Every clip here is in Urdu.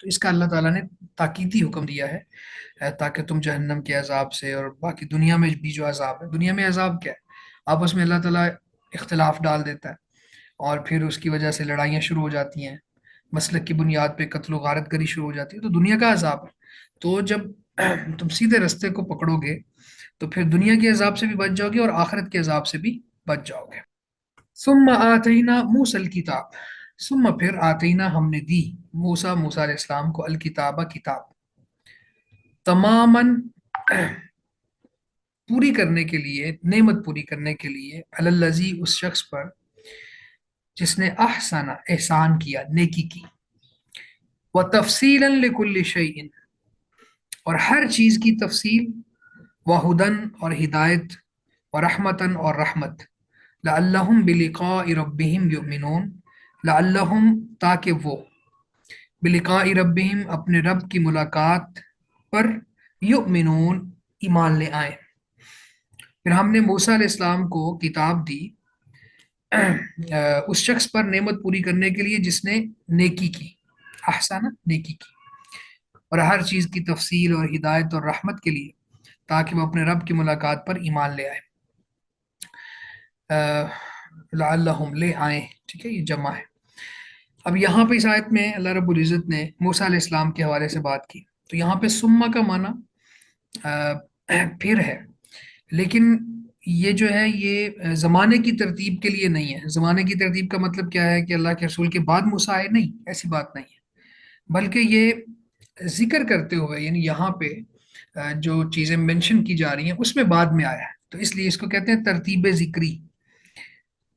تو اس کا اللہ تعالیٰ نے تاکیدی حکم دیا ہے، تاکہ تم جہنم کے عذاب سے اور باقی دنیا میں بھی جو عذاب ہے، دنیا میں عذاب کیا ہے، آپس میں اللہ تعالیٰ اختلاف ڈال دیتا ہے اور پھر اس کی وجہ سے لڑائیاں شروع ہو جاتی ہیں، مسلک کی بنیاد پہ قتل و غارت گری شروع ہو جاتی ہے، تو دنیا کا عذاب ہے۔ تو جب تم سیدھے رستے کو پکڑو گے تو پھر دنیا کے عذاب سے بھی بچ جاؤ گے اور آخرت کے عذاب سے بھی بچ جاؤ گے۔ ثم آتینا موسیٰ الکتاب، ثم پھر آتینا ہم نے دی موسیٰ علیہ السلام کو الکتابہ کتاب، تماماً پوری کرنے کے لیے، نعمت پوری کرنے کے لیے، الذی اس شخص پر جس نے احسن احسان کیا، نیکی کی، وتفصیلا لکل شیء اور ہر چیز کی تفصیل، وہدن اور ہدایت، ورحمتن اور رحمت، لعلہم بلقاء ربہم یؤمنون، لعلہم تاکہ وہ بلقاء ربہم اپنے رب کی ملاقات پر، یؤمنون ایمان لے آئیں۔ پھر ہم نے موسیٰ علیہ السلام کو کتاب دی اس شخص پر نعمت پوری کرنے کے لیے جس نے نیکی کی، احسن نیکی کی، اور ہر چیز کی تفصیل اور ہدایت اور رحمت کے لیے تاکہ وہ اپنے رب کی ملاقات پر ایمان لے آئے، لعلہم لے آئیں، ٹھیک ہے، یہ جمع ہے۔ اب یہاں پہ اس آیت میں اللہ رب العزت نے موسیٰ علیہ السلام کے حوالے سے بات کی، تو یہاں پہ سمہ کا معنی پھر ہے، لیکن یہ جو ہے یہ زمانے کی ترتیب کے لیے نہیں ہے۔ زمانے کی ترتیب کا مطلب کیا ہے کہ اللہ کے رسول کے بعد موسیٰ آئے؟ نہیں، ایسی بات نہیں ہے، بلکہ یہ ذکر کرتے ہوئے، یعنی یہاں پہ جو چیزیں منشن کی جا رہی ہیں اس میں بعد میں آیا ہے، تو اس لیے اس کو کہتے ہیں ترتیب ذکری،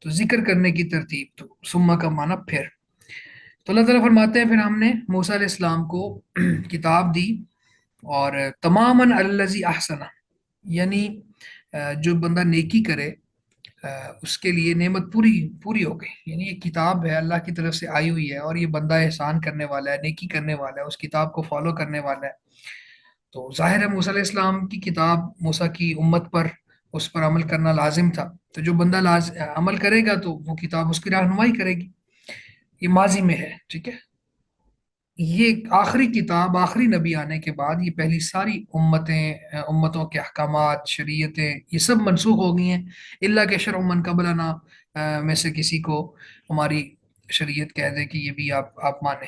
تو ذکر کرنے کی ترتیب، تو سمہ کا معنی پھر۔ تو اللہ تعالیٰ فرماتے ہیں پھر ہم نے موسیٰ علیہ السلام کو کتاب دی، اور تماماً الذی احسن، یعنی جو بندہ نیکی کرے اس کے لیے نعمت پوری پوری ہو گئی، یعنی یہ کتاب ہے اللہ کی طرف سے آئی ہوئی ہے، اور یہ بندہ احسان کرنے والا ہے، نیکی کرنے والا ہے، اس کتاب کو فالو کرنے والا ہے، تو ظاہر ہے موسیٰ علیہ السلام کی کتاب موسیٰ کی امت پر اس پر عمل کرنا لازم تھا، تو جو بندہ عمل کرے گا تو وہ کتاب اس کی رہنمائی کرے گی، یہ ماضی میں ہے، ٹھیک ہے۔ یہ آخری کتاب، آخری نبی آنے کے بعد یہ پہلی ساری امتوں کے احکامات، شریعتیں، یہ سب منسوخ ہو گئی ہیں، اللہ کہ شرع من قبلنا میں سے کسی کو ہماری شریعت کہہ دے کہ یہ بھی آپ مانیں،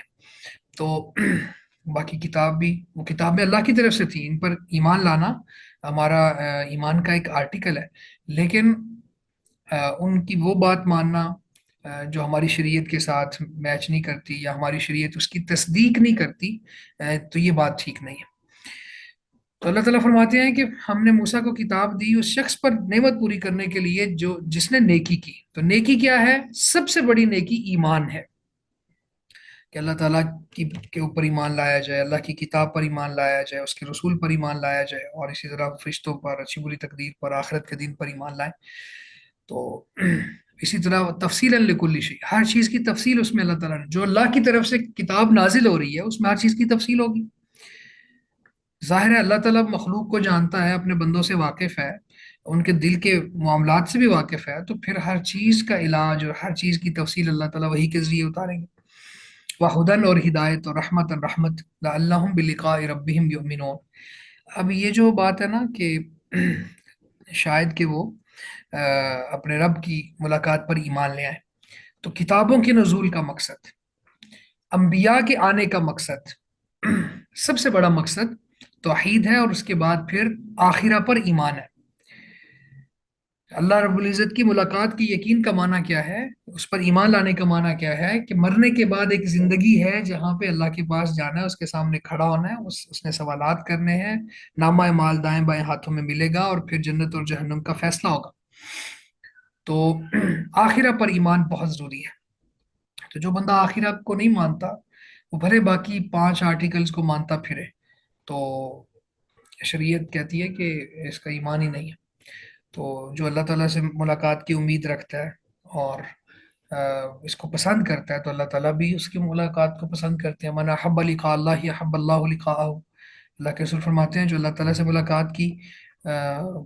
تو باقی کتاب بھی، وہ کتابیں اللہ کی طرف سے تھی، ان پر ایمان لانا ہمارا ایمان کا ایک آرٹیکل ہے، لیکن ان کی وہ بات ماننا جو ہماری شریعت کے ساتھ میچ نہیں کرتی، یا ہماری شریعت اس کی تصدیق نہیں کرتی، تو یہ بات ٹھیک نہیں ہے۔ تو اللہ تعالیٰ فرماتے ہیں کہ ہم نے موسیٰ کو کتاب دی اس شخص پر نعمت پوری کرنے کے لیے جس نے نیکی کی، تو نیکی کیا ہے؟ سب سے بڑی نیکی ایمان ہے، کہ اللہ تعالیٰ کے اوپر ایمان لایا جائے، اللہ کی کتاب پر ایمان لایا جائے، اس کے رسول پر ایمان لایا جائے، اور اسی طرح فرشتوں پر، اچھی بری تقدیر پر، آخرت کے دن پر ایمان لائے۔ تو اسی طرح تفصیل لکل شیء، ہر چیز کی تفصیل اس میں اللہ تعالیٰ نے، جو اللہ کی طرف سے کتاب نازل ہو رہی ہے اس میں ہر چیز کی تفصیل ہوگی۔ ظاہر ہے اللہ تعالیٰ مخلوق کو جانتا ہے، اپنے بندوں سے واقف ہے، ان کے دل کے معاملات سے بھی واقف ہے، تو پھر ہر چیز کا علاج اور ہر چیز کی تفصیل اللہ تعالیٰ وہی کے ذریعے اتاریں گے۔ وہدن اور ہدایت، اور رحمت لعلہم بلقاء ربہم یؤمنون۔ اب یہ جو بات ہے نا کہ شاید کہ وہ اپنے رب کی ملاقات پر ایمان لے آئیں، تو کتابوں کے نزول کا مقصد، انبیاء کے آنے کا مقصد، سب سے بڑا مقصد توحید ہے، اور اس کے بعد پھر آخرہ پر ایمان ہے۔ اللہ رب العزت کی ملاقات کی یقین کا معنی کیا ہے؟ اس پر ایمان لانے کا معنی کیا ہے؟ کہ مرنے کے بعد ایک زندگی ہے جہاں پہ اللہ کے پاس جانا ہے، اس کے سامنے کھڑا ہونا ہے، اس نے سوالات کرنے ہیں، نامہ مال دائیں بائیں ہاتھوں میں ملے گا، اور پھر جنت اور جہنم کا فیصلہ ہوگا۔ تو آخرہ پر ایمان بہت ضروری ہے۔ تو جو بندہ آخرہ کو نہیں مانتا، وہ بھلے باقی 5 آرٹیکلز کو مانتا پھرے، تو شریعت کہتی ہے کہ اس کا ایمان ہی نہیں ہے۔ تو جو اللہ تعالیٰ سے ملاقات کی امید رکھتا ہے اور اس کو پسند کرتا ہے، تو اللہ تعالیٰ بھی اس کی ملاقات کو پسند کرتے ہیں۔ من احب لقاء اللہ احب اللہ لقاءہ، اللہ کے رسول فرماتے ہیں جو اللہ تعالیٰ سے ملاقات کی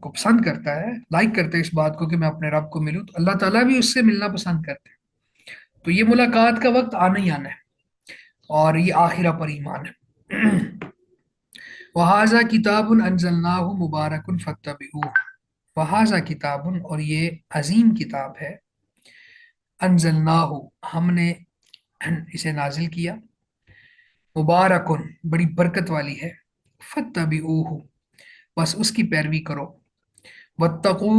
کو پسند کرتا ہے، لائک کرتا ہے اس بات کو کہ میں اپنے رب کو ملوں، تو اللہ تعالیٰ بھی اس سے ملنا پسند کرتے ہیں۔ تو یہ ملاقات کا وقت آنا ہی آنا ہے۔ اور یہ آخرہ پر ایمان ہے۔ وَهَذَا كِتَابٌ أَنزَلْنَاهُ مُبَارَكٌ فَاتَّبِعُوهُ، وَهَذَا کتاب، اور یہ عظیم کتاب ہے، انزلناہ، ہم نے اسے نازل کیا، مبارکن، بڑی برکت والی ہے، فاتبعوہ، بس اس کی پیروی کرو، واتقو،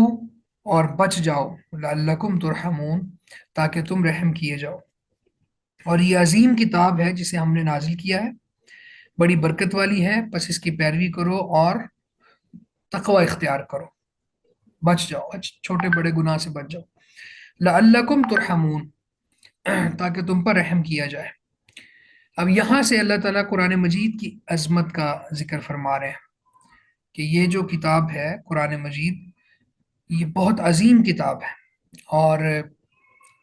اور بچ جاؤ، لعلکم ترحمون، تاکہ تم رحم کیے جاؤ۔ اور یہ عظیم کتاب ہے جسے ہم نے نازل کیا ہے، بڑی برکت والی ہے، بس اس کی پیروی کرو اور تقوی اختیار کرو، بچ جاؤ، چھوٹے بڑے گناہ سے بچ جاؤ، لعلکم ترحمون، تاکہ تم پر رحم کیا جائے۔ اب یہاں سے اللہ تعالیٰ قرآن مجید کی عظمت کا ذکر فرما رہے ہیں کہ یہ جو کتاب ہے قرآن مجید، یہ بہت عظیم کتاب ہے اور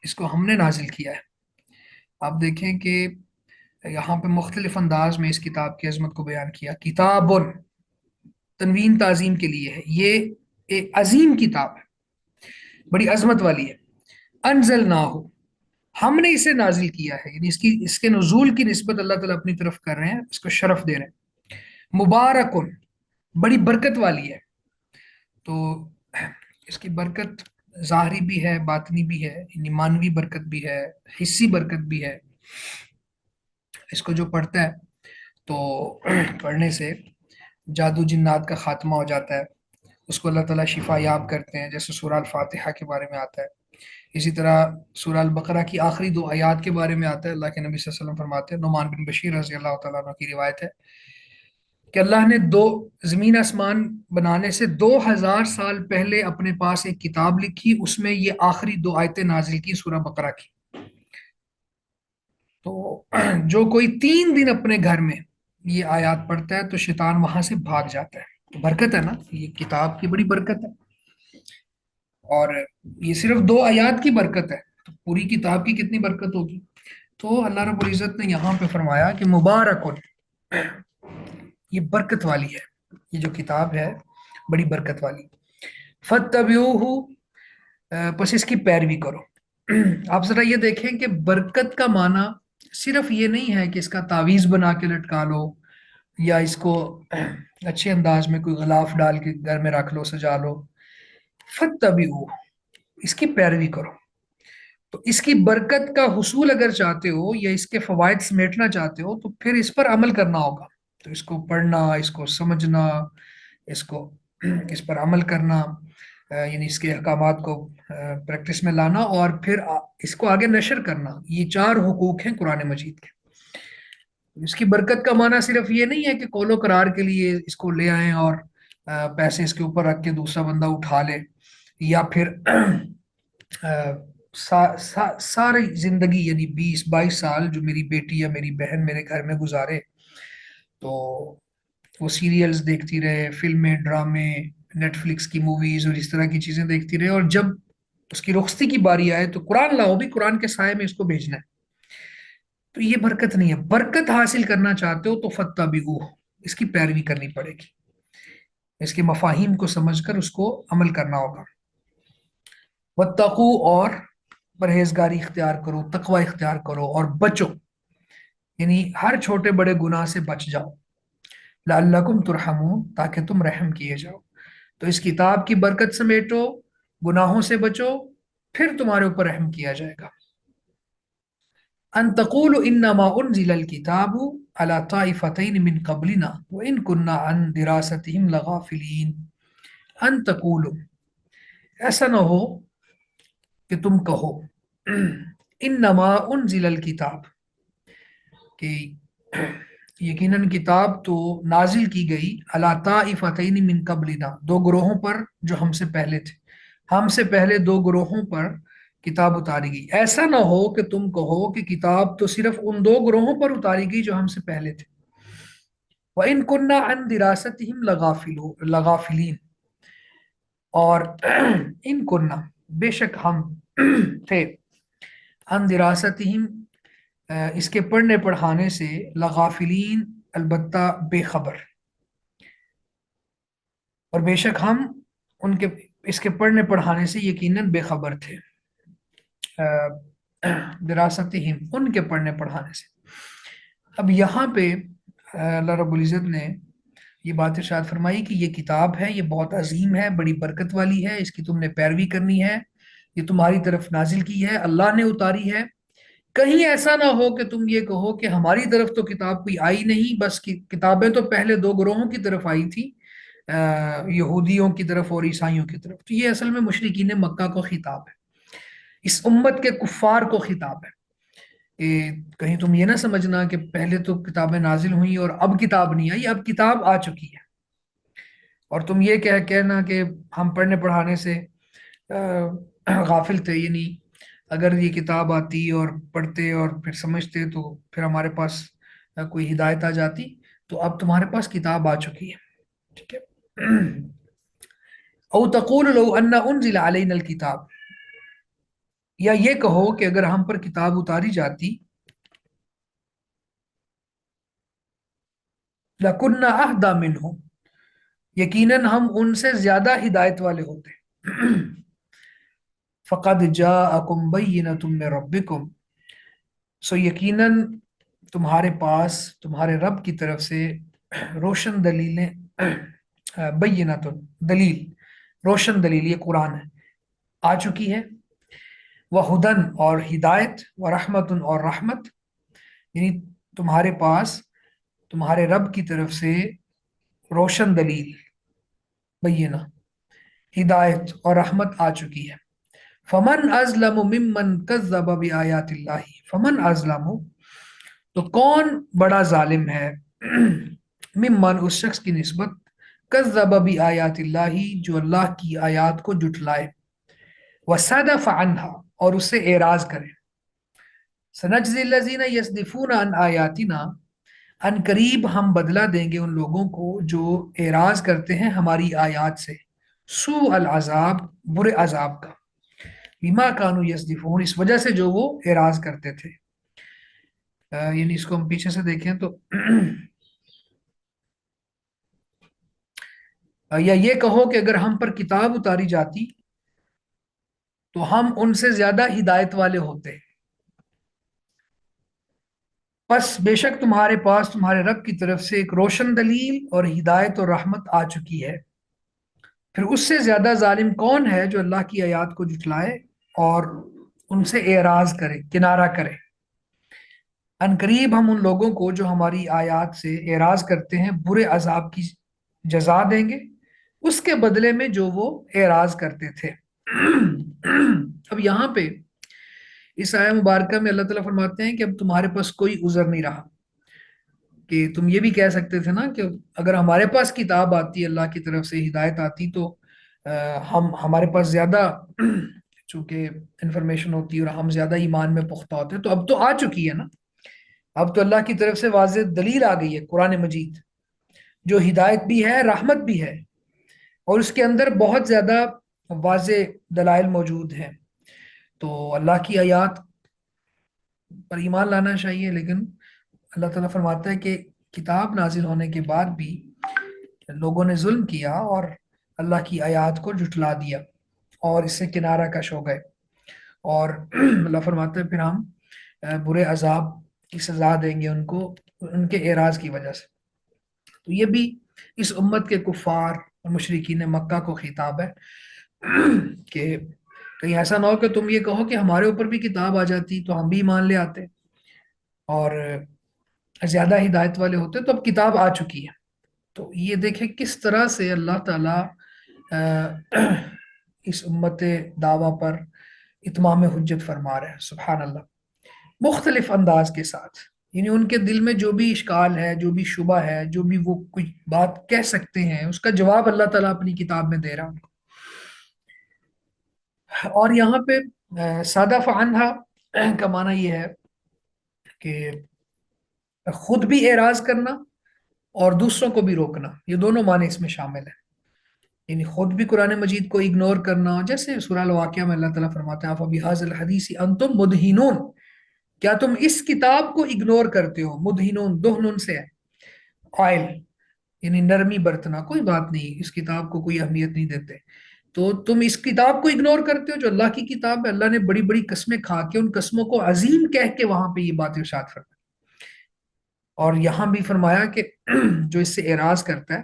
اس کو ہم نے نازل کیا ہے۔ آپ دیکھیں کہ یہاں پہ مختلف انداز میں اس کتاب کی عظمت کو بیان کیا، کتاب تنوین تعظیم کے لیے ہے، یہ ایک عظیم کتاب ہے، بڑی عظمت والی ہے، انزلناہ، ہم نے اسے نازل کیا ہے، یعنی اس کے نزول کی نسبت اللہ تعالیٰ اپنی طرف کر رہے ہیں، اس کو شرف دے رہے ہیں، مبارکن، بڑی برکت والی ہے۔ تو اس کی برکت ظاہری بھی ہے، باطنی بھی ہے، یعنی مانوی برکت بھی ہے، حصی برکت بھی ہے۔ اس کو جو پڑھتا ہے تو پڑھنے سے جادو جنات کا خاتمہ ہو جاتا ہے، اس کو اللہ تعالیٰ شفا یاب کرتے ہیں، جیسے سورہ الفاتحہ کے بارے میں آتا ہے۔ اسی طرح سورہ البقرہ کی آخری دو آیات کے بارے میں آتا ہے، اللہ کے نبی صلی اللہ علیہ وسلم فرماتے ہیں، نعمان بن بشیر رضی اللہ تعالیٰ عنہ کی روایت ہے کہ اللہ نے زمین آسمان بنانے سے 2000 سال پہلے اپنے پاس ایک کتاب لکھی، اس میں یہ آخری دو آیتیں نازل کی سورہ بقرہ کی۔ تو جو کوئی 3 دن اپنے گھر میں یہ آیات پڑھتا ہے تو شیطان وہاں سے بھاگ جاتا ہے۔ تو برکت ہے نا، یہ کتاب کی بڑی برکت ہے، اور یہ صرف 2 آیات کی برکت ہے، تو پوری کتاب کی کتنی برکت ہوگی۔ تو اللہ رب العزت نے یہاں پہ فرمایا کہ مبارک، یہ برکت والی ہے، یہ جو کتاب ہے بڑی برکت والی، فَاتَّبِعُوهُ، پس اس کی پیروی کرو۔ آپ ذرا یہ دیکھیں کہ برکت کا معنی صرف یہ نہیں ہے کہ اس کا تعویذ بنا کے لٹکا لو، یا اس کو اچھے انداز میں کوئی غلاف ڈال کے گھر میں رکھ لو، سجا لو۔ فَاتَّبِعُوهُ، اس کی پیروی کرو۔ تو اس کی برکت کا حصول اگر چاہتے ہو یا اس کے فوائد سمیٹنا چاہتے ہو تو پھر اس پر عمل کرنا ہوگا۔ تو اس کو پڑھنا، اس کو سمجھنا، اس کو اس پر عمل کرنا، یعنی اس کے احکامات کو پریکٹس میں لانا، اور پھر اس کو آگے نشر کرنا، یہ 4 حقوق ہیں قرآن مجید کے۔ اس کی برکت کا معنی صرف یہ نہیں ہے کہ قول و قرار کے لیے اس کو لے آئیں اور پیسے اس کے اوپر رکھ کے دوسرا بندہ اٹھا لے، یا پھر ساری زندگی یعنی 20-22 سال جو میری بیٹی یا میری بہن میرے گھر میں گزارے تو وہ سیریلز دیکھتی رہے، فلمیں، ڈرامے، نیٹ فلکس کی موویز اور اس طرح کی چیزیں دیکھتی رہے، اور جب اس کی رخصتی کی باری آئے تو قرآن لاؤ، بھی قرآن کے سائے میں اس کو بھیجنا ہے۔ تو یہ برکت نہیں ہے۔ برکت حاصل کرنا چاہتے ہو تو فَاتَّبِعُوهُ، اس کی پیروی کرنی پڑے گی، اس کے مفاہیم کو سمجھ کر اس کو عمل کرنا ہوگا۔ وَاتَّقُوا، اور پرہیزگاری اختیار کرو، تقوی اختیار کرو اور بچو، یعنی ہر چھوٹے بڑے گناہ سے بچ جاؤ، لعلکم ترحمون، تاکہ تم رحم کیے جاؤ۔ تو اس کتاب کی برکت سمیٹو، گناہوں سے بچو، پھر تمہارے اوپر رحم کیا جائے گا۔ ان تقولوا انما انزل الكتاب على طائفتين من قبلنا وان كنا عن دراستهم لغافلين، ان تقولوا، ایسا نہ ہو کہ تم کہو، انما انزل الکتاب، کہ یقیناً کتاب تو نازل کی گئی، علی طائفتین من قبلنا، 2 گروہوں پر جو ہم سے پہلے تھے، ہم سے پہلے 2 گروہوں پر کتاب اتاری گئی۔ ایسا نہ ہو کہ تم کہو کہ کتاب تو صرف ان 2 گروہوں پر اتاری گئی جو ہم سے پہلے تھے، وَإِن كُنَّا عَن دِرَاسَتِهِمْ لَغَافِلِينَ، اور ان کننا، بے شک ہم تھے، عن دراستہم، اس کے پڑھنے پڑھانے سے، لغافلین، البتہ بے خبر، اور بے شک ہم ان کے اس کے پڑھنے پڑھانے سے یقیناً بے خبر تھے، دراستہم، ان کے پڑھنے پڑھانے سے۔ اب یہاں پہ اللہ رب العزت نے یہ بات ارشاد فرمائی کہ یہ کتاب ہے، یہ بہت عظیم ہے، بڑی برکت والی ہے، اس کی تم نے پیروی کرنی ہے، یہ تمہاری طرف نازل کی ہے، اللہ نے اتاری ہے۔ کہیں ایسا نہ ہو کہ تم یہ کہو کہ ہماری طرف تو کتاب کوئی آئی نہیں، بس کتابیں تو پہلے دو گروہوں کی طرف آئی تھی، یہودیوں کی طرف اور عیسائیوں کی طرف۔ تو یہ اصل میں مشرکین مکہ کو خطاب ہے، اس امت کے کفار کو خطاب ہے کہ کہیں تم یہ نہ سمجھنا کہ پہلے تو کتابیں نازل ہوئیں اور اب کتاب نہیں آئی، اب کتاب آ چکی ہے، اور تم یہ کہنا کہ ہم پڑھنے پڑھانے سے غافل تھے، یعنی اگر یہ کتاب آتی اور پڑھتے اور پھر سمجھتے تو پھر ہمارے پاس کوئی ہدایت آ جاتی، تو اب تمہارے پاس کتاب آ چکی ہے، ٹھیک ہے۔ او تقول لو ان انزل علینا الکتاب، یا یہ کہو کہ اگر ہم پر کتاب اتاری جاتی، لَكُنَّا أَهْدَى مِنْهُمْ، یقیناً ہم ان سے زیادہ ہدایت والے ہوتے۔ فَقَدْ جَاءَكُمْ بَيِّنَةٌ مِّن رَبِّكُمْ، سو یقیناً تمہارے پاس تمہارے رب کی طرف سے روشن دلیلیں، بینۃ، دلیل، روشن دلیل، یہ قرآن ہے، آ چکی ہے، وہدن، اور ہدایت، ورحمت، اور رحمت، یعنی تمہارے پاس تمہارے رب کی طرف سے روشن دلیل، بینہ، ہدایت اور رحمت آ چکی ہے۔ فمن ازلم ممن کذب بآیات اللہ، فمن ازلم، تو کون بڑا ظالم ہے، ممن، اس شخص کی نسبت، کذب بآیات اللہ، جو اللہ کی آیات کو جھٹلائے، وصدف عنہا، اور اس سے اعراض کرے۔ سنجزی الذین یصدفون عن آیاتنا، ان قریب ہم بدلہ دیں گے ان لوگوں کو جو اعراض کرتے ہیں ہماری آیات سے، سوء العذاب، برے عذاب کا، بما کانوا یصدفون، اس وجہ سے جو وہ اعراض کرتے تھے۔ یعنی اس کو ہم پیچھے سے دیکھیں تو یا یہ کہو کہ اگر ہم پر کتاب اتاری جاتی تو ہم ان سے زیادہ ہدایت والے ہوتے، پس بے شک تمہارے پاس تمہارے رب کی طرف سے ایک روشن دلیل اور ہدایت اور رحمت آ چکی ہے۔ پھر اس سے زیادہ ظالم کون ہے جو اللہ کی آیات کو جھٹلائے اور ان سے اعراض کرے، کنارہ کرے۔ ان قریب ہم ان لوگوں کو جو ہماری آیات سے اعراض کرتے ہیں برے عذاب کی جزا دیں گے، اس کے بدلے میں جو وہ اعراض کرتے تھے۔ اب یہاں پہ اس آیہ مبارکہ میں اللہ تعالیٰ فرماتے ہیں کہ اب تمہارے پاس کوئی عذر نہیں رہا، کہ تم یہ بھی کہہ سکتے تھے نا کہ اگر ہمارے پاس کتاب آتی، اللہ کی طرف سے ہدایت آتی، تو ہمارے پاس زیادہ چونکہ انفارمیشن ہوتی ہے اور ہم زیادہ ایمان میں پختہ ہوتے ہیں، تو اب تو آ چکی ہے نا، اب تو اللہ کی طرف سے واضح دلیل آ گئی ہے، قرآن مجید، جو ہدایت بھی ہے، رحمت بھی ہے، اور اس کے اندر بہت زیادہ واضح دلائل موجود ہیں۔ تو اللہ کی آیات پر ایمان لانا چاہیے، لیکن اللہ تعالیٰ فرماتا ہے کہ کتاب نازل ہونے کے بعد بھی لوگوں نے ظلم کیا اور اللہ کی آیات کو جھٹلا دیا اور اس سے کنارہ کش ہو گئے، اور اللہ فرماتا ہے پھر ہم برے عذاب کی سزا دیں گے ان کو، ان کے اعراض کی وجہ سے۔ تو یہ بھی اس امت کے کفار اور مشرکین مکہ کو خطاب ہے کہ کہیں ایسا نہ ہو کہ تم یہ کہو کہ ہمارے اوپر بھی کتاب آ جاتی تو ہم بھی ایمان لے آتے اور زیادہ ہدایت والے ہوتے، تو اب کتاب آ چکی ہے۔ تو یہ دیکھیں کس طرح سے اللہ تعالیٰ اس امت دعویٰ پر اتمام حجت فرما رہے ہیں، سبحان اللہ، مختلف انداز کے ساتھ، یعنی ان کے دل میں جو بھی اشکال ہے، جو بھی شبہ ہے، جو بھی وہ کوئی بات کہہ سکتے ہیں، اس کا جواب اللہ تعالیٰ اپنی کتاب میں دے رہا ہے۔ اور یہاں پہ سادہ فعنہا کا معنی یہ ہے کہ خود بھی اعراض کرنا اور دوسروں کو بھی روکنا، یہ دونوں معنی اس میں شامل ہیں، یعنی خود بھی قرآن مجید کو اگنور کرنا، جیسے سورہ الواقعہ میں اللہ تعالیٰ فرماتے ہیں فَبِهَذَا الْحَدِيثِ أَنْتُمْ مُدْهِنُونَ، کیا تم اس کتاب کو اگنور کرتے ہو، مدہنون دہنن سے ہے، قائل، یعنی نرمی برتنا، کوئی بات نہیں، اس کتاب کو کوئی اہمیت نہیں دیتے، تو تم اس کتاب کو اگنور کرتے ہو جو اللہ کی کتاب ہے۔ اللہ نے بڑی بڑی قسمیں کھا کے ان قسموں کو عظیم کہہ کے وہاں پہ یہ بات ارشاد فرمائی۔ اور یہاں بھی فرمایا کہ جو اس سے اعراض کرتا ہے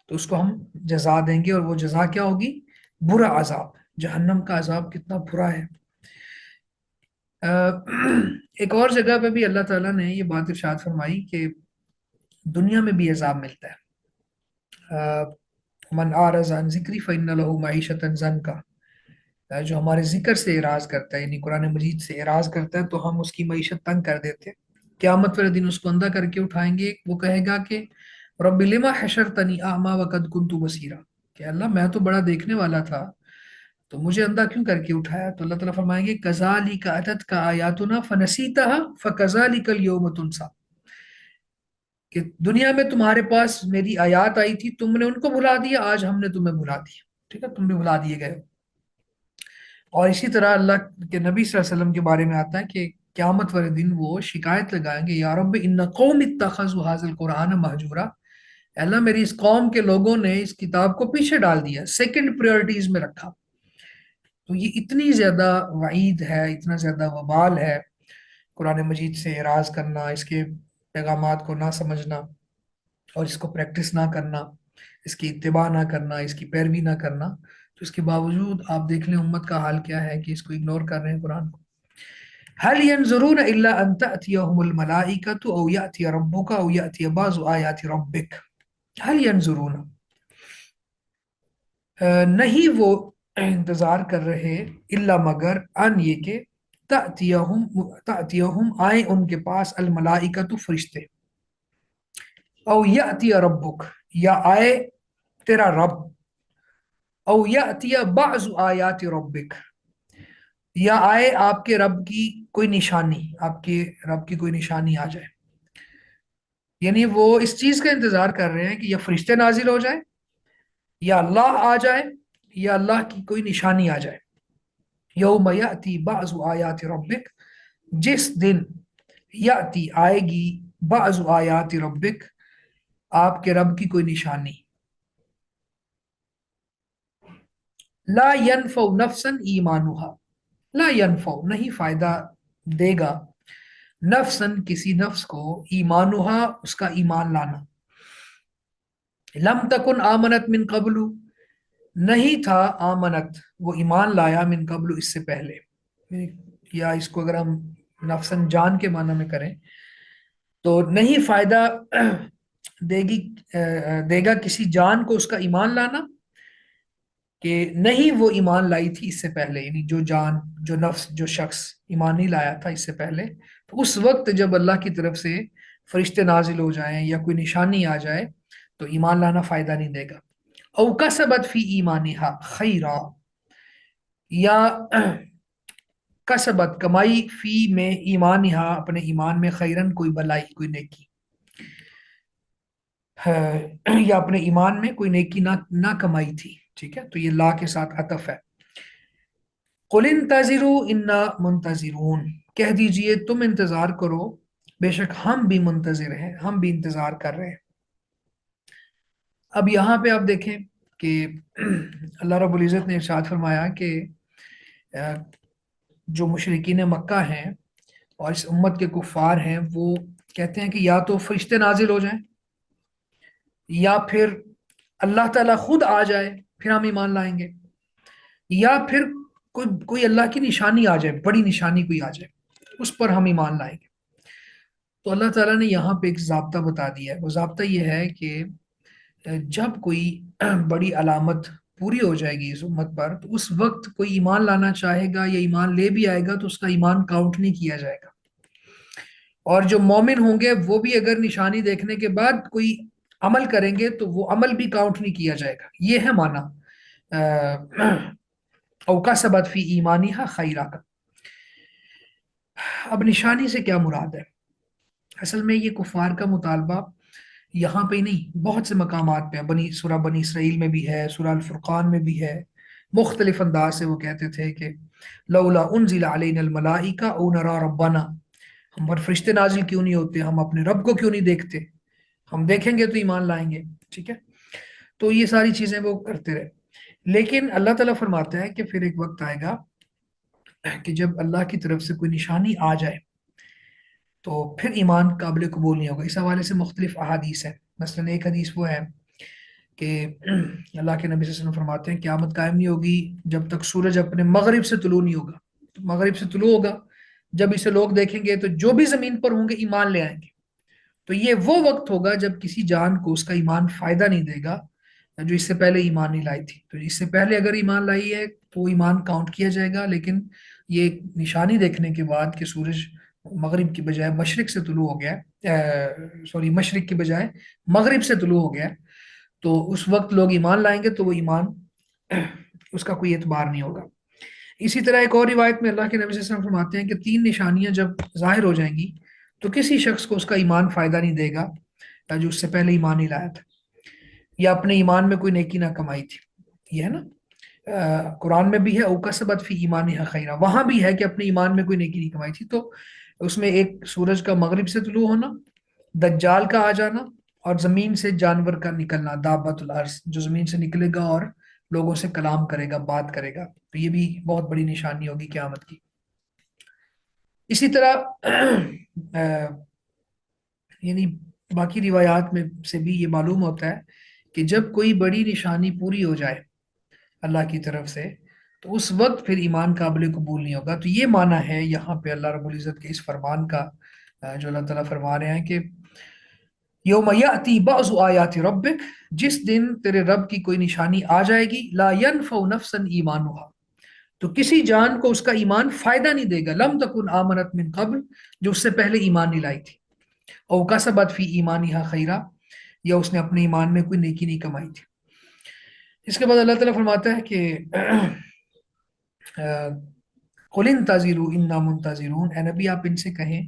تو اس کو ہم جزا دیں گے، اور وہ جزا کیا ہوگی؟ برا عذاب۔ جہنم کا عذاب کتنا برا ہے۔ ایک اور جگہ پہ بھی اللہ تعالیٰ نے یہ بات ارشاد فرمائی کہ دنیا میں بھی عذاب ملتا ہے۔ من اعرض عن ذکری فإن له معیشۃ ضنکا، جو ہمارے ذکر سے اعراض کرتا ہے، یعنی قرآن مجید سے اعراض کرتا ہے، تو ہم اس کی معیشت تنگ کر دیتے ہیں۔ قیامت والے دن اس کو اندھا کر کے اٹھائیں گے، وہ کہے گا کہ رب لما حشرتنی اعما وقد کنت بصیرا، کہ اللہ میں تو بڑا دیکھنے والا تھا، تو مجھے اندھا کیوں کر کے اٹھایا؟ تو اللہ تعالیٰ فرمائیں گے کذالک اتتک آیاتنا فنسیتها فکذالک اليوم تنسا، کہ دنیا میں تمہارے پاس میری آیات آئی تھی، تم نے ان کو بھلا دیا، آج ہم نے تمہیں بھلا دیا۔ ٹھیک ہے، تم بھی بھلا دیے گئے ہو۔ اور اسی طرح اللہ کے نبی صلی اللہ علیہ وسلم کے بارے میں آتا ہے کہ قیامت والے دن وہ شکایت لگائیں گے، یا رب ان قوم اتخذوا ھذا القرآن مہجورا، اے اللہ میری اس قوم کے لوگوں نے اس کتاب کو پیچھے ڈال دیا، سیکنڈ پریورٹیز میں رکھا۔ تو یہ اتنی زیادہ وعید ہے، اتنا زیادہ وبال ہے قرآن مجید سے اعراض کرنا، اس کے پیغامات کو نہ سمجھنا اور اس کو پریکٹس نہ کرنا، اس کی اتباع نہ کرنا، اس کی پیروی نہ کرنا۔ تو اس کے باوجود آپ دیکھ لیں امت کا حال کیا ہے کہ اس کو اگنور کر رہے ہیں قرآن کو۔ هل ينظرون الا ان تأتيهم الملائكة او يأتي ربك او يأتي بعض آیات ربك، هل ينظرون، نہیں وہ انتظار کر رہے، الا مگر، ان یہ کہ تأتیہم آئیں ان کے پاس، الملائکۃ فرشتے، او یأتی ربک یا آئے تیرا رب، او یأتی بعض آیات ربک یا آئے آپ کے رب کی کوئی نشانی، آپ کے رب کی کوئی نشانی آ جائے۔ یعنی وہ اس چیز کا انتظار کر رہے ہیں کہ یا فرشتے نازل ہو جائے، یا اللہ آ جائے، یا اللہ کی کوئی نشانی آ جائے۔ یوم یأتی بعض آیات ربک، جس دن یأتی آئے گی، بعض آیات ربک آپ کے رب کی کوئی نشانی، لا ینفع نفسا ایمانها، لا ینفع نہیں فائدہ دے گا، نفسن کسی نفس کو، ایمانها اس کا ایمان لانا، لم تکن آمنت من قبل نہیں تھا، آمنت وہ ایمان لایا، من قبل اس سے پہلے، یا اس کو اگر ہم نفسن جان کے معنی میں کریں تو نہیں فائدہ دے گا کسی جان کو اس کا ایمان لانا، کہ نہیں وہ ایمان لائی تھی اس سے پہلے، یعنی جو جان، جو نفس، جو شخص ایمان نہیں لایا تھا اس سے پہلے، تو اس وقت جب اللہ کی طرف سے فرشتے نازل ہو جائیں یا کوئی نشانی آ جائے تو ایمان لانا فائدہ نہیں دے گا۔ او کسبت فی ایمانہا خیرا، یا کسبت کمائی، فی میں، ایمانہا اپنے ایمان میں، خیرن کوئی بلائی، کوئی نیکی، یا اپنے ایمان میں کوئی نیکی نہ کمائی تھی۔ ٹھیک ہے، تو یہ لا کے ساتھ عطف ہے۔ قل انتظروا انا منتظرون، کہہ دیجئے تم انتظار کرو، بے شک ہم بھی منتظر ہیں، ہم بھی انتظار کر رہے ہیں۔ اب یہاں پہ آپ دیکھیں کہ اللہ رب العزت نے ارشاد فرمایا کہ جو مشرکین مکہ ہیں اور اس امت کے کفار ہیں، وہ کہتے ہیں کہ یا تو فرشتے نازل ہو جائیں، یا پھر اللہ تعالیٰ خود آ جائے پھر ہم ایمان لائیں گے، یا پھر کوئی اللہ کی نشانی آ جائے، بڑی نشانی کوئی آ جائے، اس پر ہم ایمان لائیں گے۔ تو اللہ تعالیٰ نے یہاں پہ ایک ضابطہ بتا دیا ہے، وہ ضابطہ یہ ہے کہ جب کوئی بڑی علامت پوری ہو جائے گی اس امت پر، تو اس وقت کوئی ایمان لانا چاہے گا یا ایمان لے بھی آئے گا تو اس کا ایمان کاؤنٹ نہیں کیا جائے گا، اور جو مومن ہوں گے وہ بھی اگر نشانی دیکھنے کے بعد کوئی عمل کریں گے تو وہ عمل بھی کاؤنٹ نہیں کیا جائے گا۔ یہ ہے معنی او کسبت فی ایمانہا خیرا کا۔ اب نشانی سے کیا مراد ہے؟ اصل میں یہ کفار کا مطالبہ یہاں پہ ہی نہیں، بہت سے مقامات پہ سورہ بنی اسرائیل میں بھی ہے، سورہ الفرقان میں بھی ہے، مختلف انداز سے وہ کہتے تھے کہ لولا انزل علینا الملائکہ او نرا ربنا، ہم پر فرشتے نازل کیوں نہیں ہوتے، ہم اپنے رب کو کیوں نہیں دیکھتے، ہم دیکھیں گے تو ایمان لائیں گے۔ ٹھیک ہے، تو یہ ساری چیزیں وہ کرتے رہے، لیکن اللہ تعالیٰ فرماتا ہے کہ پھر ایک وقت آئے گا کہ جب اللہ کی طرف سے کوئی نشانی آ جائے تو پھر ایمان قابل قبول نہیں ہوگا۔ اس حوالے سے مختلف احادیث ہیں، مثلا ایک حدیث وہ ہے کہ اللہ کے نبی صلی اللہ علیہ وسلم فرماتے ہیں قیامت قائم نہیں ہوگی جب تک سورج اپنے مغرب سے طلوع نہیں ہوگا۔ تو مغرب سے طلوع ہوگا جب اسے لوگ دیکھیں گے تو جو بھی زمین پر ہوں گے ایمان لے آئیں گے۔ تو یہ وہ وقت ہوگا جب کسی جان کو اس کا ایمان فائدہ نہیں دے گا جو اس سے پہلے ایمان نہیں لائی تھی۔ تو اس سے پہلے اگر ایمان لائی ہے تو وہ ایمان کاؤنٹ کیا جائے گا، لیکن یہ ایک نشانی دیکھنے کے بعد کہ سورج مغرب کی بجائے مشرق سے طلوع ہو گیا، سوری مشرق کی بجائے مغرب سے طلوع ہو گیا، تو اس وقت لوگ ایمان لائیں گے تو وہ ایمان اس کا کوئی اعتبار نہیں ہوگا۔ اسی طرح ایک اور روایت میں اللہ کے نبی صلی اللہ علیہ وسلم فرماتے ہیں کہ تین نشانیاں جب ظاہر ہو جائیں گی تو کسی شخص کو اس کا ایمان فائدہ نہیں دے گا جو اس سے پہلے ایمان نہیں لایا تھا یا اپنے ایمان میں کوئی نیکی نہ کمائی تھی۔ یہ ہے نا، قرآن میں بھی ہے اوکسبت فی ایمانہا خیرا، وہاں بھی ہے کہ اپنے ایمان میں کوئی نیکی نہیں کمائی تھی۔ تو اس میں ایک سورج کا مغرب سے طلوع ہونا، دجال کا آ جانا، اور زمین سے جانور کا نکلنا، دابت الارض جو زمین سے نکلے گا اور لوگوں سے کلام کرے گا، بات کرے گا، تو یہ بھی بہت بڑی نشانی ہوگی قیامت کی۔ اسی طرح یعنی باقی روایات میں سے بھی یہ معلوم ہوتا ہے کہ جب کوئی بڑی نشانی پوری ہو جائے اللہ کی طرف سے تو اس وقت پھر ایمان قابل قبول نہیں ہوگا۔ تو یہ معنی ہے یہاں پہ اللہ رب العزت کے اس فرمان کا، جو اللہ تعالیٰ فرما رہے ہیں کہ یوم یاتی بعض آیات ربک، جس دن تیرے رب کی کوئی نشانی آ جائے گی، لا ينفع نفسا ایمانها، تو کسی جان کو اس کا ایمان فائدہ نہیں دے گا، لم تکن آمنت من قبل، جو اس سے پہلے ایمان نہیں لائی تھی، او کسبت فی ایمانہا خیرا، یا اس نے اپنے ایمان میں کوئی نیکی نہیں کمائی تھی۔ اس کے بعد اللہ تعالیٰ فرماتا ہے کہ قل انتظروا انا منتظرون، اے نبی آپ ان سے کہیں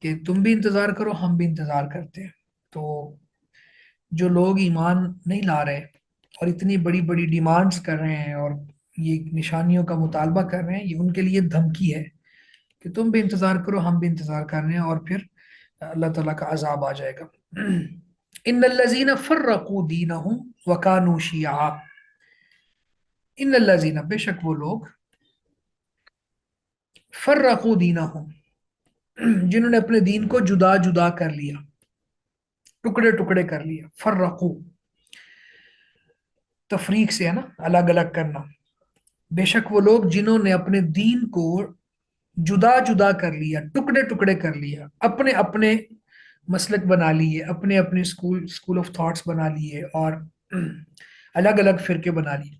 کہ تم بھی انتظار کرو، ہم بھی انتظار کرتے ہیں۔ تو جو لوگ ایمان نہیں لا رہے اور اتنی بڑی بڑی ڈیمانڈز کر رہے ہیں اور یہ نشانیوں کا مطالبہ کر رہے ہیں، یہ ان کے لیے دھمکی ہے کہ تم بھی انتظار کرو، ہم بھی انتظار کر رہے ہیں، اور پھر اللہ تعالیٰ کا عذاب آ جائے گا۔ ان الذین فرقوا دینہم وکانوا شیعا، ان الذین، بے شک وہ لوگ، فرقوا دینہم، جنہوں نے اپنے دین کو جدا جدا کر لیا، ٹکڑے ٹکڑے کر لیا۔ فرقو تفریق سے ہے نا، الگ الگ کرنا۔ بے شک وہ لوگ جنہوں نے اپنے دین کو جدا جدا کر لیا، ٹکڑے ٹکڑے کر لیا، اپنے اپنے مسلک بنا لیے، اپنے اپنے اسکول آف تھاٹس بنا لیے، اور الگ الگ فرقے بنا لیے۔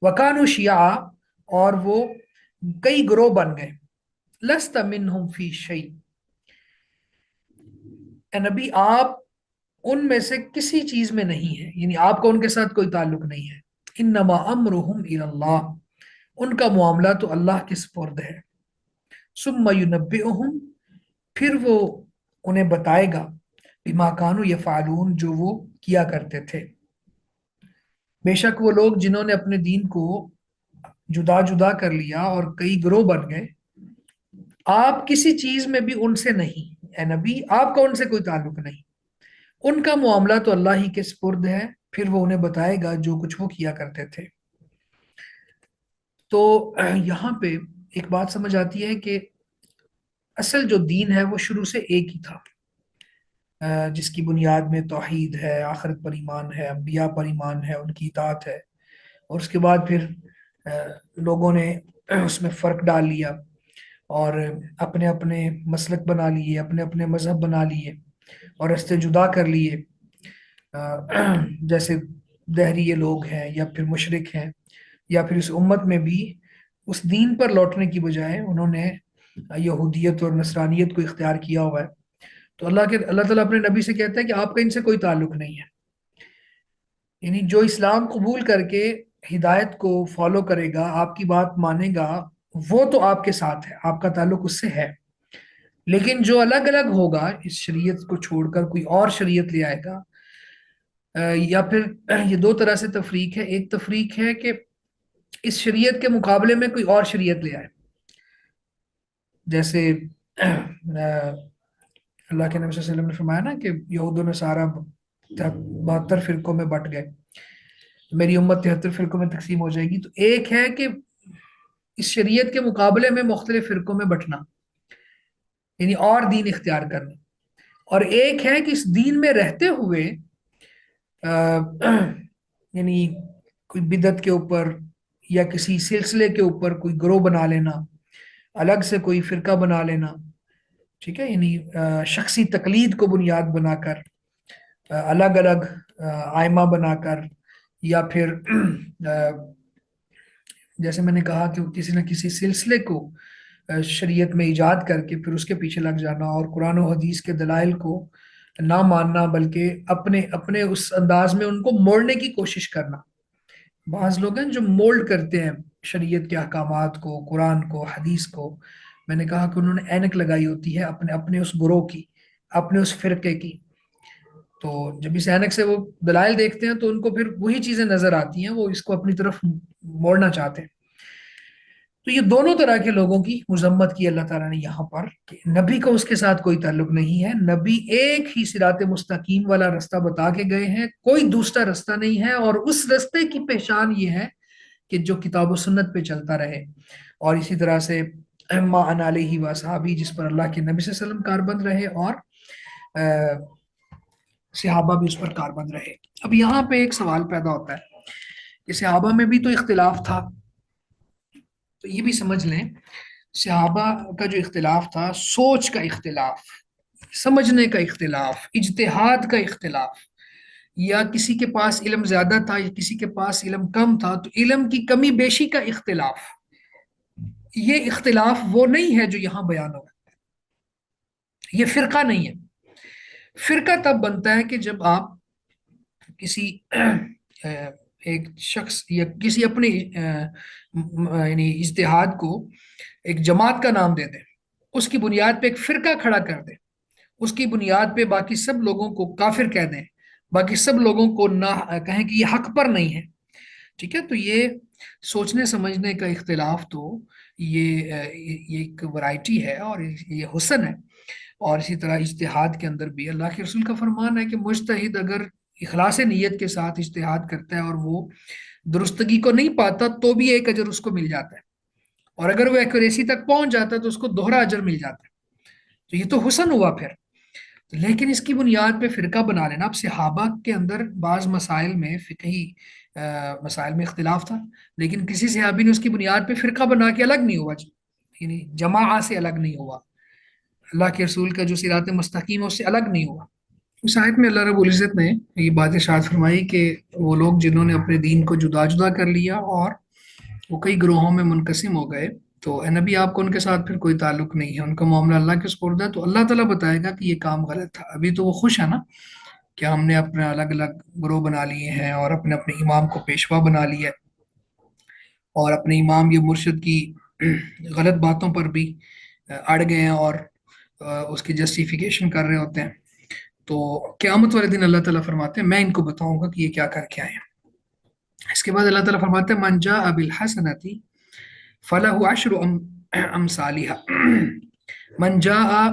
وکانو شیعہ، اور وہ کئی گروہ بن گئے۔ لست منہم فی شیء، اے نبی آپ ان میں سے کسی چیز میں نہیں ہے، یعنی آپ کا ان کے ساتھ کوئی تعلق نہیں ہے۔ انما امرہم الی اللہ، ان کا معاملہ تو اللہ کے سپرد ہے۔ ثم ینبئہم، پھر وہ انہیں بتائے گا، بما کانوا یفعلون، جو وہ کیا کرتے تھے۔ بے شک وہ لوگ جنہوں نے اپنے دین کو جدا جدا کر لیا اور کئی گروہ بن گئے، آپ کسی چیز میں بھی ان سے نہیں، اے نبی آپ کا ان سے کوئی تعلق نہیں، ان کا معاملہ تو اللہ ہی کے سپرد ہے، پھر وہ انہیں بتائے گا جو کچھ وہ کیا کرتے تھے۔ تو یہاں پہ ایک بات سمجھ آتی ہے کہ اصل جو دین ہے وہ شروع سے ایک ہی تھا، جس کی بنیاد میں توحید ہے، آخرت پر ایمان ہے، انبیاء پر ایمان ہے، ان کی اطاعت ہے، اور اس کے بعد پھر لوگوں نے اس میں فرق ڈال لیا اور اپنے اپنے مسلک بنا لیے، اپنے اپنے مذہب بنا لیے اور راستے جدا کر لیے، جیسے دہریے لوگ ہیں یا پھر مشرک ہیں، یا پھر اس امت میں بھی اس دین پر لوٹنے کی بجائے انہوں نے یہودیت اور نصرانیت کو اختیار کیا ہوا ہے۔ تو اللہ تعالیٰ اپنے نبی سے کہتا ہے کہ آپ کا ان سے کوئی تعلق نہیں ہے، یعنی جو اسلام قبول کر کے ہدایت کو فالو کرے گا، آپ کی بات مانے گا، وہ تو آپ کے ساتھ ہے، آپ کا تعلق اس سے ہے۔ لیکن جو الگ الگ ہوگا، اس شریعت کو چھوڑ کر کوئی اور شریعت لے آئے گا، یا پھر یہ دو طرح سے تفریق ہے۔ ایک تفریق ہے کہ اس شریعت کے مقابلے میں کوئی اور شریعت لے آئے، جیسے اللہ کے نبی صلی اللہ علیہ وسلم نے فرمایا نا کہ یہود و نصارہ 72 فرقوں میں بٹ گئے، میری امت 73 فرقوں میں تقسیم ہو جائے گی۔ تو ایک ہے کہ اس شریعت کے مقابلے میں مختلف فرقوں میں بٹنا، یعنی اور دین اختیار کرنا، اور ایک ہے کہ اس دین میں رہتے ہوئے یعنی کوئی بدعت کے اوپر یا کسی سلسلے کے اوپر کوئی گروہ بنا لینا، الگ سے کوئی فرقہ بنا لینا، ٹھیک ہے، یعنی شخصی تقلید کو بنیاد بنا کر الگ الگ آئمہ بنا کر، یا پھر جیسے میں نے کہا کہ کسی نہ کسی سلسلے کو شریعت میں ایجاد کر کے پھر اس کے پیچھے لگ جانا، اور قرآن و حدیث کے دلائل کو نہ ماننا، بلکہ اپنے اپنے اس انداز میں ان کو موڑنے کی کوشش کرنا۔ بعض لوگ ہیں جو مولڈ کرتے ہیں شریعت کے احکامات کو، قرآن کو، حدیث کو۔ میں نے کہا کہ انہوں نے اینک لگائی ہوتی ہے اپنے اپنے اس گروہ کی، اپنے اس فرقے کی، تو جب اس اینک سے وہ دلائل دیکھتے ہیں تو ان کو پھر وہی چیزیں نظر آتی ہیں، وہ اس کو اپنی طرف موڑنا چاہتے ہیں۔ تو یہ دونوں طرح کے لوگوں کی مذمت کی اللہ تعالیٰ نے یہاں پر، کہ نبی کا اس کے ساتھ کوئی تعلق نہیں ہے، نبی ایک ہی صراط مستقیم والا رستہ بتا کے گئے ہیں، کوئی دوسرا رستہ نہیں ہے، اور اس رستے کی پہچان یہ ہے کہ جو کتاب و سنت پہ چلتا رہے، اور اسی طرح سے ما انا علیہ و صحابی، جس پر اللہ کے نبی صلی اللہ علیہ وسلم کاربند رہے اور صحابہ بھی اس پر کاربند رہے۔ اب یہاں پہ ایک سوال پیدا ہوتا ہے کہ صحابہ میں بھی تو اختلاف تھا، تو یہ بھی سمجھ لیں، صحابہ کا جو اختلاف تھا، سوچ کا اختلاف، سمجھنے کا اختلاف، اجتہاد کا اختلاف، یا کسی کے پاس علم زیادہ تھا یا کسی کے پاس علم کم تھا تو علم کی کمی بیشی کا اختلاف، یہ اختلاف وہ نہیں ہے جو یہاں بیان ہوا، یہ فرقہ نہیں ہے۔ فرقہ تب بنتا ہے کہ جب آپ کسی ایک شخص یا کسی اپنے یعنی اجتہاد کو ایک جماعت کا نام دے دیں، اس کی بنیاد پہ ایک فرقہ کھڑا کر دیں، اس کی بنیاد پہ باقی سب لوگوں کو کافر کہہ دیں، باقی سب لوگوں کو نہ کہیں کہ یہ حق پر نہیں ہے، ٹھیک ہے۔ تو یہ سوچنے سمجھنے کا اختلاف تو یہ ایک ورائٹی ہے اور یہ حسن ہے، اور اسی طرح اجتہاد کے اندر بھی اللہ کے رسول کا فرمان ہے کہ مجتہد اگر اخلاص نیت کے ساتھ اجتہاد کرتا ہے اور وہ درستگی کو نہیں پاتا تو بھی ایک اجر اس کو مل جاتا ہے، اور اگر وہ ایکوریسی تک پہنچ جاتا ہے تو اس کو دوہرا اجر مل جاتا ہے، تو یہ تو حسن ہوا پھر۔ لیکن اس کی بنیاد پہ فرقہ بنا لینا، اب صحابہ کے اندر بعض مسائل میں، فقہی مسائل میں اختلاف تھا، لیکن کسی صحابی نے اس کی بنیاد پہ فرقہ بنا کے الگ نہیں ہوا، یعنی جماعت سے الگ نہیں ہوا، اللہ کے رسول کا جو صراط مستقیم ہے اس سے الگ نہیں ہوا۔ اس آیت میں اللہ رب العزت نے یہ بات ارشاد فرمائی کہ وہ لوگ جنہوں نے اپنے دین کو جدا جدا کر لیا اور وہ کئی گروہوں میں منقسم ہو گئے، تو اے نبی آپ کو ان کے ساتھ پھر کوئی تعلق نہیں ہے، ان کا معاملہ اللہ کے سپرد ہے، تو اللہ تعالیٰ بتائے گا کہ یہ کام غلط تھا۔ ابھی تو وہ خوش ہے نا کہ ہم نے اپنے الگ الگ گروہ بنا لیے ہیں اور اپنے اپنے امام کو پیشوا بنا لیا ہے، اور اپنے امام یا مرشد کی غلط باتوں پر بھی اڑ گئے ہیں اور اس کی جسٹیفیکیشن کر رہے ہوتے ہیں۔ تو قیامت والے دن اللہ تعالیٰ فرماتے ہیں میں ان کو بتاؤں گا کہ یہ کیا کر کے آئے ہیں۔ اس کے بعد اللہ تعالیٰ فرماتے ہیں من جاء بالحسنۃ فلہ عشر امثالھا، من جاء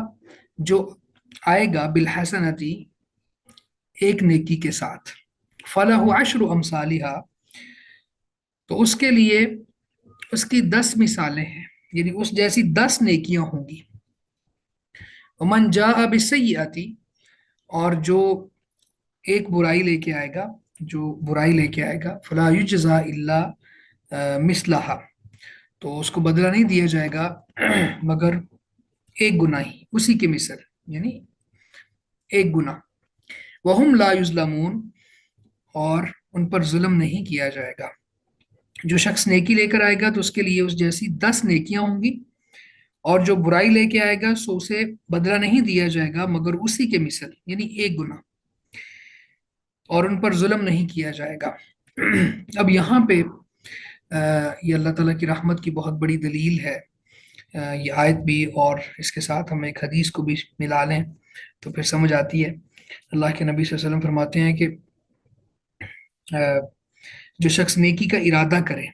جو آئے گا بالحسنۃ ایک نیکی کے ساتھ، فلہ عشر امثالھا تو اس کے لیے اس کی 10 مثالیں ہیں، یعنی اس جیسی 10 نیکیاں ہوں گی۔ ومن جاء بالسیئۃ اور جو ایک برائی لے کے آئے گا، جو برائی لے کے آئے گا، فلا یجزا الا مثلہا تو اس کو بدلہ نہیں دیا جائے گا مگر ایک گناہ ہی، اسی کے مثل، یعنی ایک گناہ۔ وہم لا یظلمون اور ان پر ظلم نہیں کیا جائے گا۔ جو شخص نیکی لے کر آئے گا تو اس کے لیے اس جیسی 10 نیکیاں ہوں گی، اور جو برائی لے کے آئے گا سو اسے بدلہ نہیں دیا جائے گا مگر اسی کے مثل، یعنی ایک گناہ، اور ان پر ظلم نہیں کیا جائے گا۔ اب یہاں پہ یہ اللہ تعالیٰ کی رحمت کی بہت بڑی دلیل ہے یہ آیت بھی، اور اس کے ساتھ ہم ایک حدیث کو بھی ملا لیں تو پھر سمجھ آتی ہے۔ اللہ کے نبی صلی اللہ علیہ وسلم فرماتے ہیں کہ جو شخص نیکی کا ارادہ کرے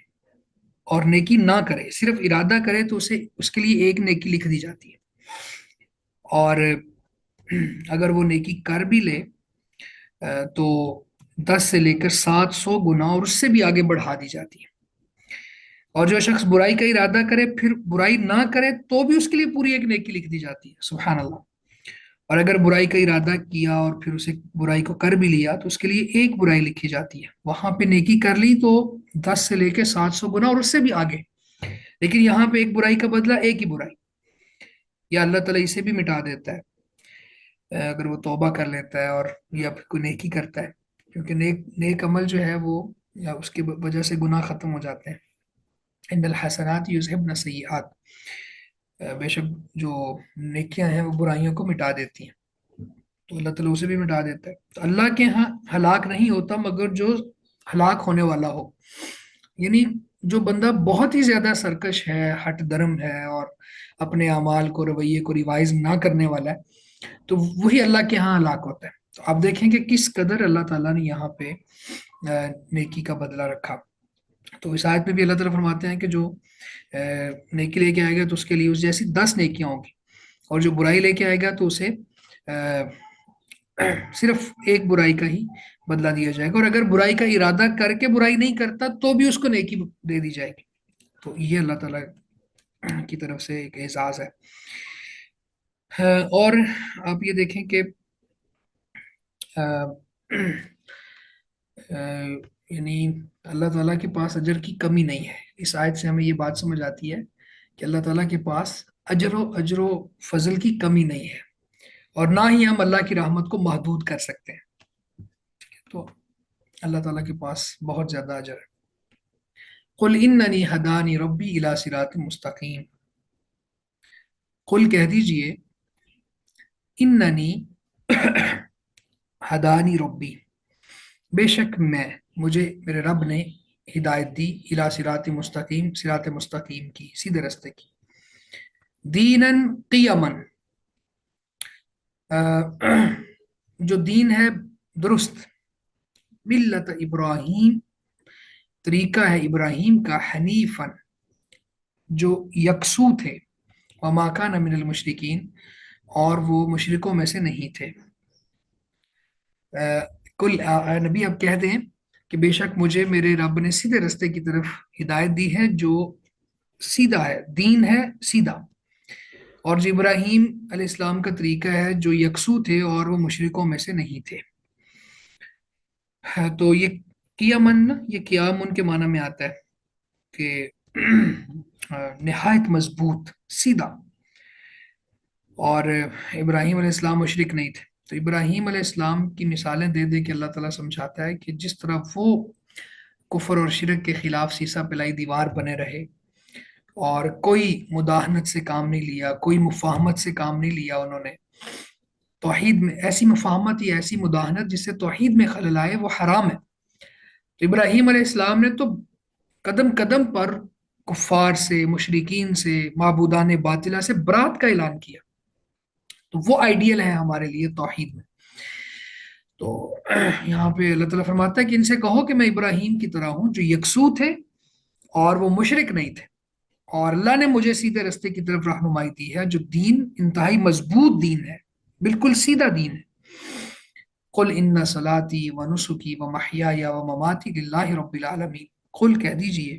اور نیکی نہ کرے، صرف ارادہ کرے تو اسے اس کے لیے ایک نیکی لکھ دی جاتی ہے، اور اگر وہ نیکی کر بھی لے تو 10 سے لے کر 700 گنا اور اس سے بھی آگے بڑھا دی جاتی ہے۔ اور جو شخص برائی کا ارادہ کرے پھر برائی نہ کرے تو بھی اس کے لیے پوری ایک نیکی لکھ دی جاتی ہے، سبحان اللہ۔ اور اگر برائی کا ارادہ کیا اور پھر اسے برائی کو کر بھی لیا تو اس کے لیے ایک برائی لکھی جاتی ہے، وہاں پہ نیکی کر لی تو 10 سے لے کے 700 گنا اور اس سے بھی آگے، لیکن یہاں پہ ایک برائی کا بدلہ ایک ہی برائی، یا اللہ تعالیٰ اسے بھی مٹا دیتا ہے اگر وہ توبہ کر لیتا ہے اور یا پھر کوئی نیکی کرتا ہے، کیونکہ نیک عمل جو ہے وہ یا اس کی وجہ سے گناہ ختم ہو جاتے ہیں۔ ان الحسنات یذہبن السیئات، بے شک جو نیکیاں ہیں وہ برائیوں کو مٹا دیتی ہیں، تو اللہ تعالیٰ اسے بھی مٹا دیتا ہے۔ تو اللہ کے ہاں ہلاک نہیں ہوتا مگر جو ہلاک ہونے والا ہو، یعنی جو بندہ بہت ہی زیادہ سرکش ہے، ہٹ درم ہے، اور اپنے اعمال کو رویے کو ریوائز نہ کرنے والا ہے، تو وہی اللہ کے ہاں ہلاک ہوتا ہے۔ تو آپ دیکھیں کہ کس قدر اللہ تعالیٰ نے یہاں پہ نیکی کا بدلہ رکھا۔ تو اس آیت میں بھی اللہ تعالیٰ فرماتے ہیں کہ جو نیکی لے کے آئے گا تو اس کے لیے اس جیسی 10 نیکیاں ہوں گی، اور جو برائی لے کے آئے گا تو اسے صرف ایک برائی کا ہی بدلہ دیا جائے گا، اور اگر برائی کا ارادہ کر کے برائی نہیں کرتا تو بھی اس کو نیکی دے دی جائے گی۔ تو یہ اللہ تعالیٰ کی طرف سے ایک اعزاز ہے۔ اور آپ یہ دیکھیں کہ یعنی اللہ تعالیٰ کے پاس اجر کی کمی نہیں ہے۔ اس آیت سے ہمیں یہ بات سمجھ آتی ہے کہ اللہ تعالیٰ کے پاس اجر و فضل کی کمی نہیں ہے، اور نہ ہی ہم اللہ کی رحمت کو محدود کر سکتے ہیں۔ تو اللہ تعالیٰ کے پاس بہت زیادہ اجر ہے۔ قل اننی ہدانی ربی الی صراط مستقیم، قل کہہ دیجئے اننی ہدانی ربی، بے شک مجھے میرے رب نے ہدایت دی، الی صراط مستقیم، صراط مستقیم کی، سیدھے رستے کی، دینن قیمن، جو دین ہے درست، ملت ابراہیم، طریقہ ہے ابراہیم کا، حنیفن، جو یکسو تھے، وما کان من المشرکین، اور وہ مشرکوں میں سے نہیں تھے۔ کل نبی اب کہہ دیں کہ بے شک مجھے میرے رب نے سیدھے رستے کی طرف ہدایت دی ہے، جو سیدھا ہے، دین ہے سیدھا، اور جو ابراہیم علیہ السلام کا طریقہ ہے جو یکسو تھے اور وہ مشرکوں میں سے نہیں تھے۔ تو یہ قیامن، یہ قیامن کے معنی میں آتا ہے کہ نہایت مضبوط، سیدھا، اور ابراہیم علیہ السلام مشرک نہیں تھے۔ تو ابراہیم علیہ السلام کی مثالیں دے دے کے اللہ تعالیٰ سمجھاتا ہے کہ جس طرح وہ کفر اور شرک کے خلاف سیسا پلائی دیوار بنے رہے، اور کوئی مداہنت سے کام نہیں لیا، کوئی مفاہمت سے کام نہیں لیا انہوں نے، توحید میں ایسی مفاہمت یا ایسی مداہنت جس سے توحید میں خلل آئے وہ حرام ہے۔ تو ابراہیم علیہ السلام نے تو قدم قدم پر کفار سے، مشرکین سے، معبودان باطلہ سے برات کا اعلان کیا۔ تو وہ آئیڈیل ہے ہمارے لیے توحید میں۔ تو یہاں پہ اللہ تعالیٰ فرماتا ہے کہ ان سے کہو کہ میں ابراہیم کی طرح ہوں جو یکسو تھے اور وہ مشرک نہیں تھے، اور اللہ نے مجھے سیدھے رستے کی طرف رہنمائی دی ہے، جو دین انتہائی مضبوط دین ہے، بالکل سیدھا دین ہے۔ قل ان صلاتی و نسکی و محیای و مماتی للہ رب العالمین، قل کہہ دیجئے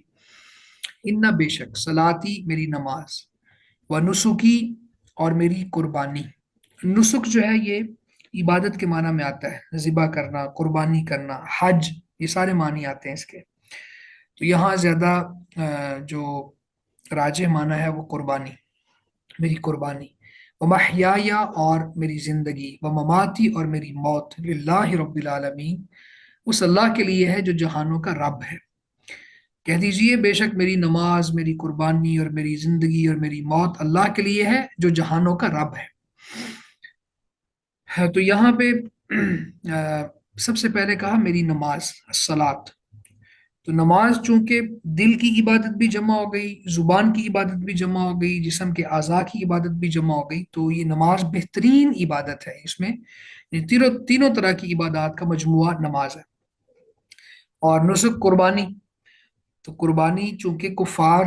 ان بے شک، صلاتی میری نماز، و نسکی اور میری قربانی، نسک جو ہے یہ عبادت کے معنی میں آتا ہے، ذبح کرنا، قربانی کرنا، حج، یہ سارے معنی آتے ہیں اس کے۔ تو یہاں زیادہ جو راجح معنی ہے وہ قربانی، میری قربانی، و محیایا اور میری زندگی، و مماتی اور میری موت، للہ رب العالمین، اس اللہ کے لیے ہے جو جہانوں کا رب ہے۔ کہہ دیجئے بے شک میری نماز، میری قربانی اور میری زندگی اور میری موت اللہ کے لیے ہے جو جہانوں کا رب ہے۔ تو یہاں پہ سب سے پہلے کہا میری نماز، الصلاۃ، تو نماز چونکہ دل کی عبادت بھی جمع ہو گئی، زبان کی عبادت بھی جمع ہو گئی، جسم کے اعضاء کی عبادت بھی جمع ہو گئی، تو یہ نماز بہترین عبادت ہے۔ اس میں تینوں طرح کی عبادات کا مجموعہ نماز ہے۔ اور نسک، قربانی، تو قربانی چونکہ کفار،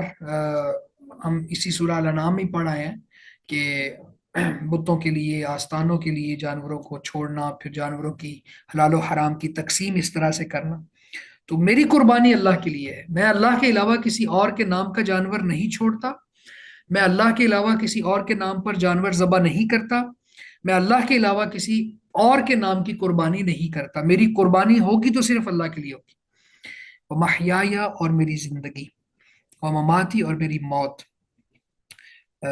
ہم اسی سورہ الانعام میں پڑھ آئے ہیں کہ بتوں کے لیے، آستانوں کے لیے جانوروں کو چھوڑنا، پھر جانوروں کی حلال و حرام کی تقسیم اس طرح سے کرنا، تو میری قربانی اللہ کے لیے ہے، میں اللہ کے علاوہ کسی اور کے نام کا جانور نہیں چھوڑتا، میں اللہ کے علاوہ کسی اور کے نام پر جانور ذبح نہیں کرتا، میں اللہ کے علاوہ کسی اور کے نام کی قربانی نہیں کرتا، میری قربانی ہوگی تو صرف اللہ کے لیے ہوگی۔ وہ محیا اور میری زندگی، اور مماتی اور میری موت،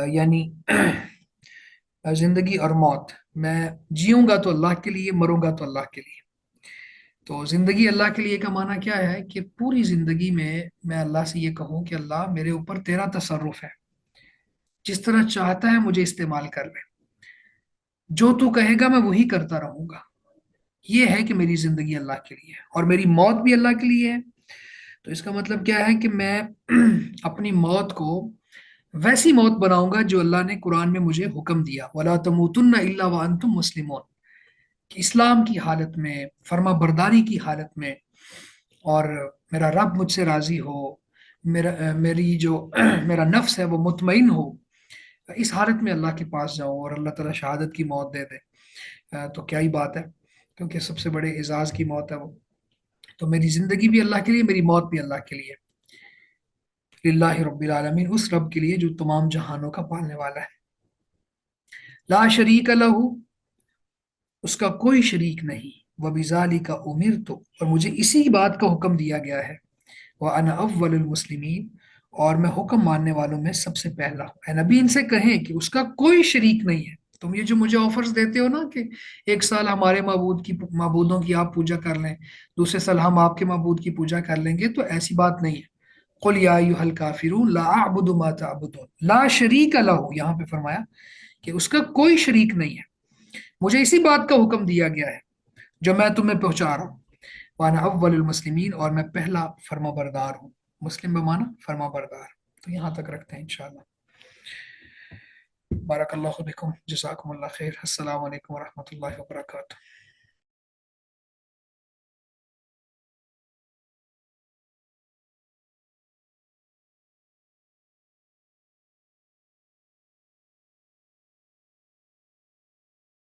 یعنی زندگی اور موت، میں جیوں گا تو اللہ کے لیے، مروں گا تو اللہ کے لیے۔ تو زندگی اللہ کے لیے کا معنی کیا ہے کہ پوری زندگی میں اللہ سے یہ کہوں کہ اللہ میرے اوپر تیرا تصرف ہے، جس طرح چاہتا ہے مجھے استعمال کر لے، جو تو کہے گا میں وہی کرتا رہوں گا۔ یہ ہے کہ میری زندگی اللہ کے لیے ہے اور میری موت بھی اللہ کے لیے ہے۔ تو اس کا مطلب کیا ہے کہ میں اپنی موت کو ویسی موت بناؤں گا جو اللہ نے قرآن میں مجھے حکم دیا، وَلَا تَمُوتُنَّ إِلَّا وَأَنْتُمْ مُسْلِمُونَ، کہ اسلام کی حالت میں، فرما برداری کی حالت میں، اور میرا رب مجھ سے راضی ہو، میری جو میرا نفس ہے وہ مطمئن ہو، اس حالت میں اللہ کے پاس جاؤں اور اللہ تعالیٰ شہادت کی موت دے دے، تو کیا ہی بات ہے، کیونکہ سب سے بڑے اعزاز کی موت ہے وہ۔ تو میری زندگی بھی اللہ کے لیے، میری موت بھی اللہ کے لیے، للہ رب العالمین، اس رب کے لیے جو تمام جہانوں کا پالنے والا ہے۔ لا شریک لہ، اس کا کوئی شریک نہیں، وبذالک امرت، اور مجھے اسی بات کا حکم دیا گیا ہے، وانا اول المسلمین، اور میں حکم ماننے والوں میں سب سے پہلا ہوں۔ اے نبی ان سے کہیں کہ اس کا کوئی شریک نہیں ہے۔ تم یہ جو مجھے آفرز دیتے ہو نا کہ ایک سال ہمارے معبودوں کی آپ پوجا کر لیں، دوسرے سال ہم آپ کے معبود کی پوجا کر لیں گے، تو ایسی بات نہیں ہے۔ قل یا ایھا الکافرون لا اعبد ما تعبدون لا شریک لہ، یہاں پہ فرمایا کہ اس کا کوئی شریک نہیں ہے، مجھے اسی بات کا حکم دیا گیا ہے جو میں تمہیں پہنچا رہا ہوں۔ وانا اول المسلمین، اور میں پہلا فرما بردار ہوں۔ مسلم بمانا فرما بردار۔ تو یہاں تک رکھتے ہیں انشاءاللہ۔ بارک اللہ بکم، جزاکم اللہ خیر، السلام علیکم ورحمۃ اللہ وبرکاتہ۔